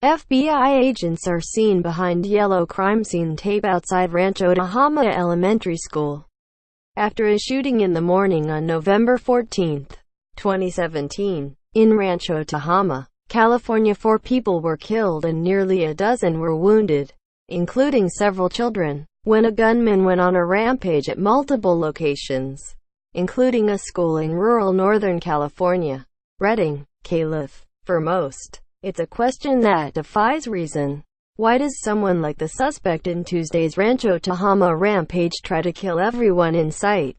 FBI agents are seen behind yellow crime scene tape outside Rancho Tehama Elementary School after a shooting in the morning on November 14, 2017. In Rancho Tehama, California, 4 people were killed and nearly a dozen were wounded, including several children, when a gunman went on a rampage at multiple locations, including a school in rural Northern California. Redding, Caliph. For most, it's a question that defies reason. Why does someone like the suspect in Tuesday's Rancho Tehama rampage try to kill everyone in sight,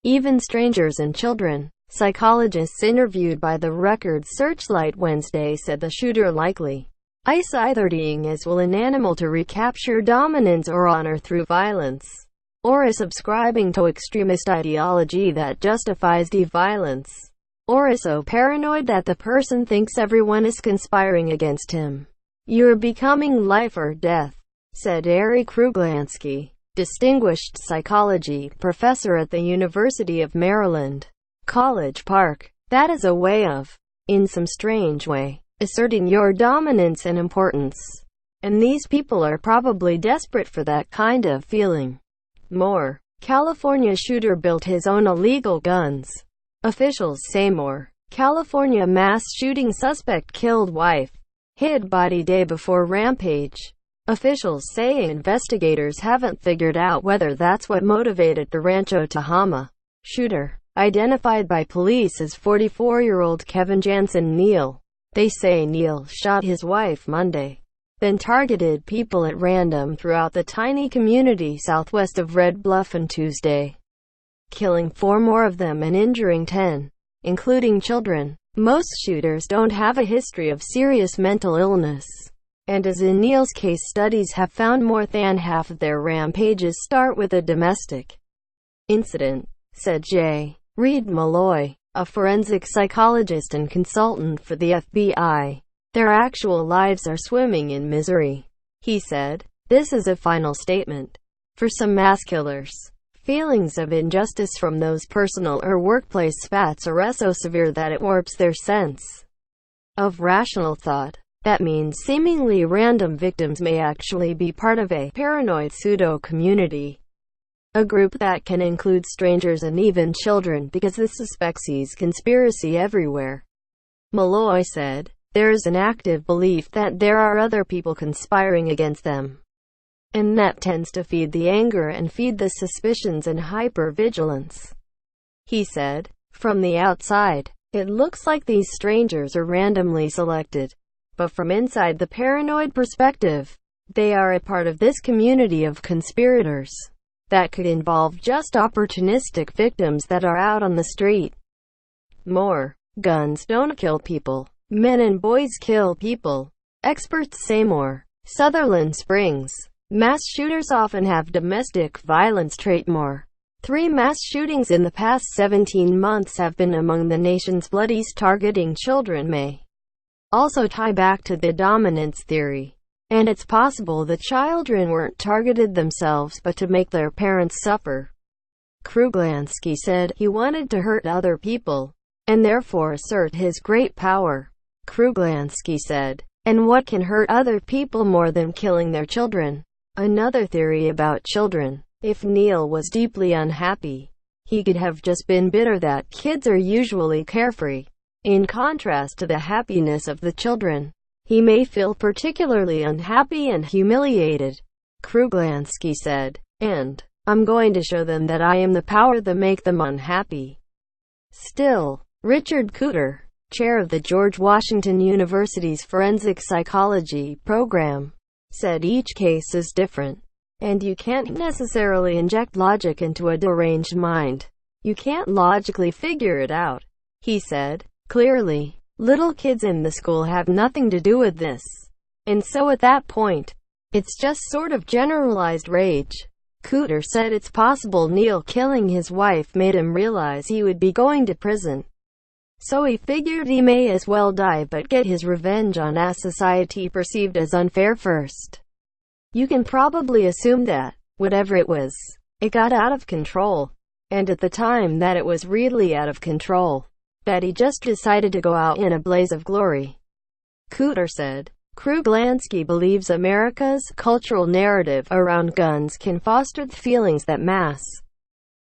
even strangers and children? Psychologists interviewed by the Record Searchlight Wednesday said the shooter likely either being as will an animal to recapture dominance or honor through violence, or is subscribing to extremist ideology that justifies the violence, or is so paranoid that the person thinks everyone is conspiring against him. "You're becoming life or death," said Ari Kruglansky, distinguished psychology professor at the University of Maryland, College Park. That is a way of, in some strange way, asserting your dominance and importance. And these people are probably desperate for that kind of feeling. More. California shooter built his own illegal guns. Officials say more. California mass shooting suspect killed wife, hid body day before rampage. Officials say investigators haven't figured out whether that's what motivated the Rancho Tehama shooter, identified by police as 44-year-old Kevin Jansen Neal. They say Neal shot his wife Monday, then targeted people at random throughout the tiny community southwest of Red Bluff on Tuesday, killing 4 more of them and injuring 10, including children. Most shooters don't have a history of serious mental illness, and as in Neal's case, studies have found more than half of their rampages start with a domestic incident, said J. Reed Malloy, a forensic psychologist and consultant for the FBI. Their actual lives are swimming in misery, he said. This is a final statement. For some mass killers, feelings of injustice from those personal or workplace spats are so severe that it warps their sense of rational thought. That means seemingly random victims may actually be part of a paranoid pseudo-community, a group that can include strangers and even children, because the suspect sees conspiracy everywhere. Malloy said, there is an active belief that there are other people conspiring against them, and that tends to feed the anger and feed the suspicions and hypervigilance. He said, from the outside, it looks like these strangers are randomly selected, but from inside the paranoid perspective, they are a part of this community of conspirators that could involve just opportunistic victims that are out on the street. More. Guns don't kill people. Men and boys kill people. Experts say more. Sutherland Springs. Mass shooters often have domestic violence trait more. 3 mass shootings in the past 17 months have been among the nation's bloodiest. Targeting children may also tie back to the dominance theory. And it's possible the children weren't targeted themselves but to make their parents suffer. Kruglansky said he wanted to hurt other people, and therefore assert his great power. Kruglansky said, and what can hurt other people more than killing their children? Another theory about children. If Neal was deeply unhappy, he could have just been bitter that kids are usually carefree. In contrast to the happiness of the children, he may feel particularly unhappy and humiliated. Kruglansky said, and I'm going to show them that I am the power that make them unhappy. Still, Richard Cooter, chair of the George Washington University's Forensic Psychology program, said each case is different, and you can't necessarily inject logic into a deranged mind. You can't logically figure it out, he said. Clearly, little kids in the school have nothing to do with this. And so at that point, it's just sort of generalized rage. Cooter said it's possible Neal killing his wife made him realize he would be going to prison. So he figured he may as well die but get his revenge on a society perceived as unfair first. You can probably assume that, whatever it was, it got out of control. And at the time that it was really out of control, that he just decided to go out in a blaze of glory. Cooter said, Kruglansky believes America's cultural narrative around guns can foster the feelings that mass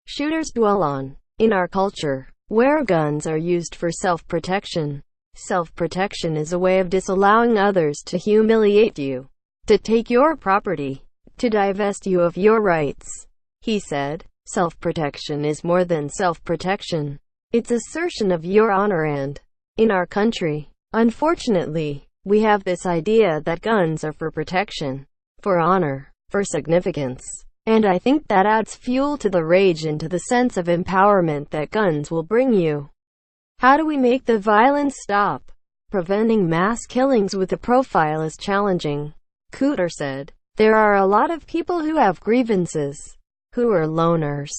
shooters dwell on. In our culture, where guns are used for self-protection, self-protection is a way of disallowing others to humiliate you, to take your property, to divest you of your rights. He said, self-protection is more than self-protection. It's assertion of your honor and, in our country, unfortunately, we have this idea that guns are for protection, for honor, for significance. And I think that adds fuel to the rage and to the sense of empowerment that guns will bring you. How do we make the violence stop? Preventing mass killings with a profile is challenging, Cooter said. There are a lot of people who have grievances, who are loners,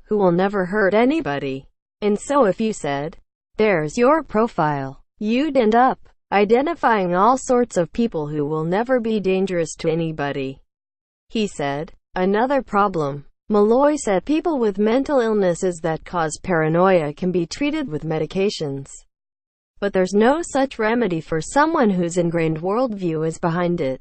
who will never hurt anybody. And so if you said, there's your profile, you'd end up identifying all sorts of people who will never be dangerous to anybody. He said, another problem, Malloy said, people with mental illnesses that cause paranoia can be treated with medications. But there's no such remedy for someone whose ingrained worldview is behind it.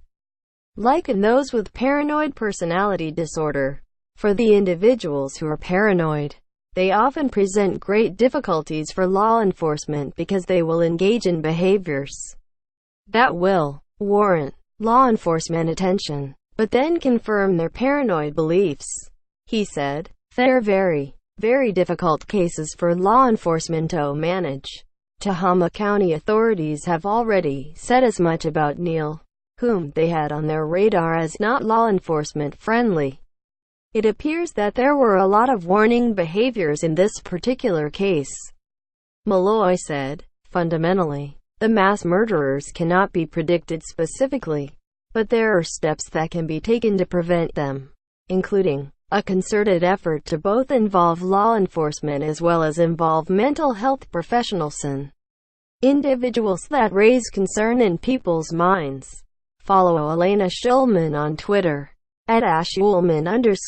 Like in those with paranoid personality disorder, for the individuals who are paranoid, they often present great difficulties for law enforcement because they will engage in behaviors that will warrant law enforcement attention, but then confirm their paranoid beliefs. He said, they're very, very difficult cases for law enforcement to manage. Tehama County authorities have already said as much about Neil, whom they had on their radar as not law enforcement friendly. It appears that there were a lot of warning behaviors in this particular case. Malloy said, fundamentally, the mass murderers cannot be predicted specifically, but there are steps that can be taken to prevent them, including a concerted effort to both involve law enforcement as well as involve mental health professionals and individuals that raise concern in people's minds. Follow Elena Schulman on Twitter @ashulman_rs.